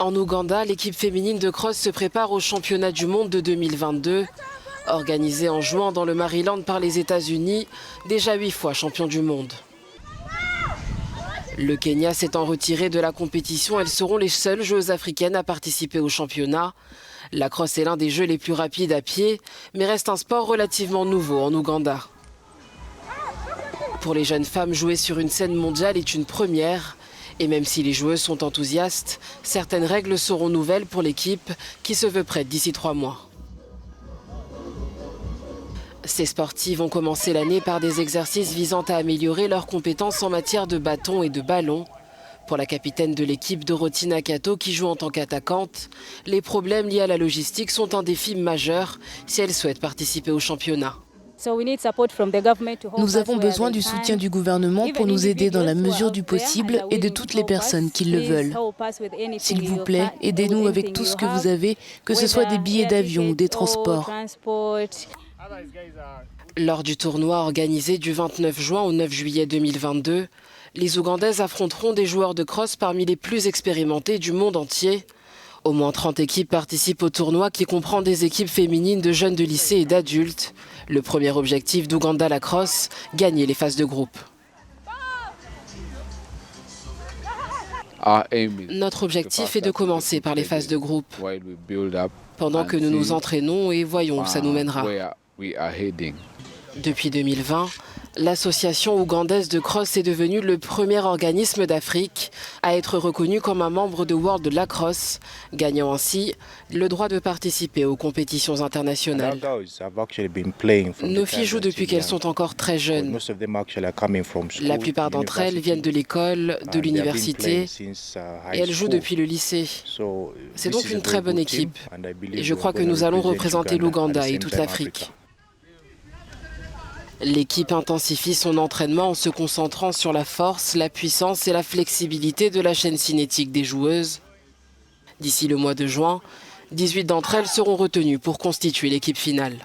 En Ouganda, l'équipe féminine de cross se prépare au championnat du monde de 2022, organisé en juin dans le Maryland par les États-Unis, déjà 8 fois champion du monde. Le Kenya s'étant retiré de la compétition, elles seront les seules joueuses africaines à participer au championnat. La crosse est l'un des jeux les plus rapides à pied, mais reste un sport relativement nouveau en Ouganda. Pour les jeunes femmes, jouer sur une scène mondiale est une première. Et même si les joueuses sont enthousiastes, certaines règles seront nouvelles pour l'équipe qui se veut prête d'ici 3 mois. Ces sportives ont commencé l'année par des exercices visant à améliorer leurs compétences en matière de bâton et de ballon. Pour la capitaine de l'équipe, Dorothy Nakato, qui joue en tant qu'attaquante, les problèmes liés à la logistique sont un défi majeur si elle souhaite participer au championnat. Nous avons besoin du soutien du gouvernement pour nous aider dans la mesure du possible et de toutes les personnes qui le veulent. S'il vous plaît, aidez-nous avec tout ce que vous avez, que ce soit des billets d'avion ou des transports. Lors du tournoi organisé du 29 juin au 9 juillet 2022, les Ougandaises affronteront des joueurs de cross parmi les plus expérimentés du monde entier. Au moins 30 équipes participent au tournoi qui comprend des équipes féminines de jeunes de lycée et d'adultes. Le premier objectif d'Ouganda Lacrosse, gagner les phases de groupe. Notre objectif est de commencer par les phases de groupe, pendant que nous nous entraînons et voyons où ça nous mènera. Depuis 2020, l'association ougandaise de cross est devenue le premier organisme d'Afrique à être reconnu comme un membre de World Lacrosse, gagnant ainsi le droit de participer aux compétitions internationales. Nos filles jouent depuis qu'elles sont encore très jeunes. La plupart d'entre elles viennent de l'école, de l'université, et elles jouent depuis le lycée. C'est donc une très bonne équipe, et je crois que nous allons représenter l'Ouganda et toute l'Afrique. L'équipe intensifie son entraînement en se concentrant sur la force, la puissance et la flexibilité de la chaîne cinétique des joueuses. D'ici le mois de juin, 18 d'entre elles seront retenues pour constituer l'équipe finale.